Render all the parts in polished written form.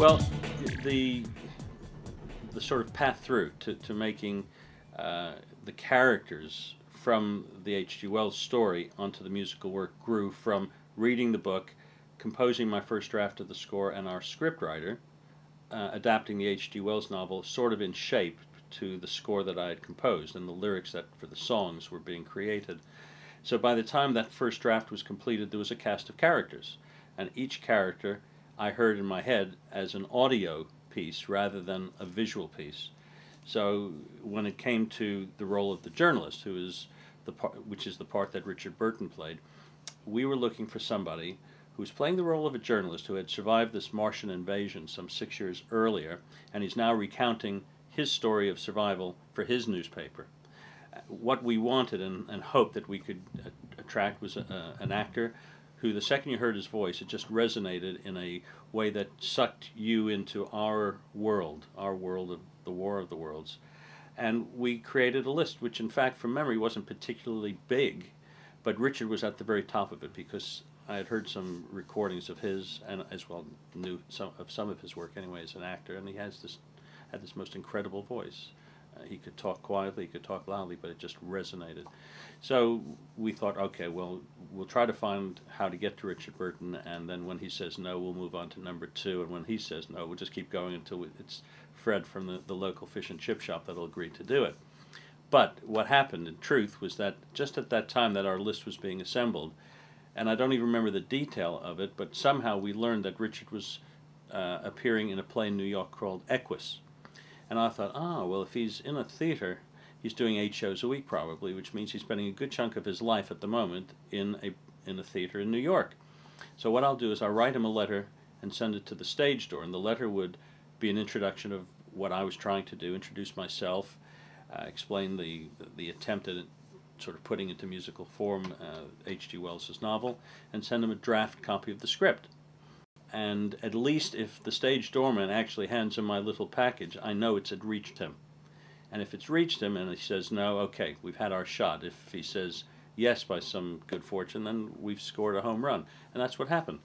Well, the the sort of path through to making the characters from the H.G. Wells story onto the musical work grew from reading the book, composing my first draft of the score, and our scriptwriter adapting the H.G. Wells novel sort of in shape to the score that I had composed, and the lyrics that for the songs were being created. So by the time that first draft was completed, there was a cast of characters, and each character I heard in my head as an audio piece rather than a visual piece. So when it came to the role of the journalist, who is the part, which is the part that Richard Burton played, we were looking for somebody who was playing the role of a journalist who had survived this Martian invasion some 6 years earlier, and he's now recounting his story of survival for his newspaper. What we wanted and hoped that we could attract was an actor who, the second you heard his voice, it just resonated in a way that sucked you into our world of the War of the Worlds. And we created a list, which in fact from memory wasn't particularly big, but Richard was at the very top of it because I had heard some recordings of his, and as well knew some of his work anyway as an actor, and he had this most incredible voice. He could talk quietly, he could talk loudly, but it just resonated. So we thought, okay, well, we'll try to find how to get to Richard Burton, and then when he says no, we'll move on to number 2, and when he says no, we'll just keep going until it's Fred from the local fish and chip shop that'll agree to do it. But what happened, in truth, was that just at that time that our list was being assembled, and I don't even remember the detail of it, but somehow we learned that Richard was appearing in a play in New York called Equus. And I thought, well, if he's in a theater, he's doing 8 shows a week probably, which means he's spending a good chunk of his life at the moment in a theater in New York. So what I'll do is I'll write him a letter and send it to the stage door, and the letter would be an introduction of what I was trying to do, introduce myself, explain the attempt at sort of putting into musical form H.G. Wells's novel, and send him a draft copy of the script. And at least if the stage doorman actually hands him my little package, I know it's had reached him. And if it's reached him and he says no, okay, we've had our shot. If he says yes by some good fortune, then we've scored a home run. And that's what happened.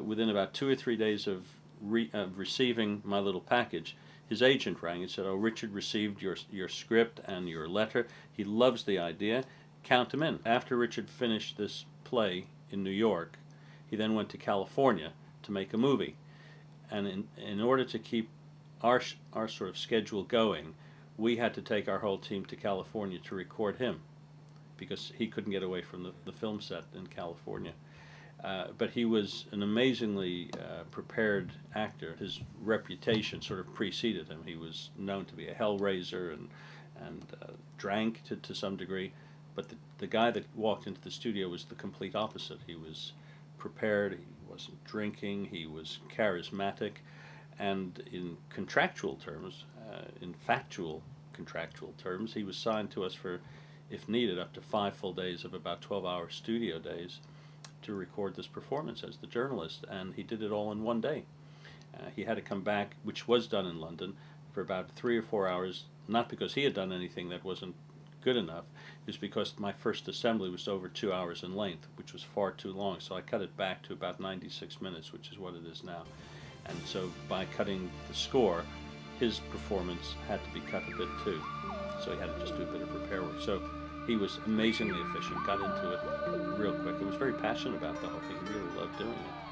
Within about 2 or 3 days of receiving my little package, his agent rang and said, "Oh, Richard received your script and your letter. He loves the idea. Count him in." After Richard finished this play in New York, he then went to California to make a movie, and in order to keep our sort of schedule going, we had to take our whole team to California to record him because he couldn't get away from the film set in California. But he was an amazingly prepared actor. His reputation sort of preceded him. He was known to be a hellraiser and drank to some degree, but the guy that walked into the studio was the complete opposite. He was prepared, he wasn't drinking, he was charismatic, and in contractual terms, in factual contractual terms, he was signed to us for, if needed, up to 5 full days of about 12-hour studio days to record this performance as the journalist, and he did it all in 1 day. He had to come back, which was done in London, for about 3 or 4 hours, not because he had done anything that wasn't good enough. It was because my first assembly was over 2 hours in length, which was far too long, so I cut it back to about 96 minutes, which is what it is now. And so by cutting the score, his performance had to be cut a bit too, so he had to just do a bit of repair work. So he was amazingly efficient, got into it real quick, and was very passionate about the whole thing. He really loved doing it.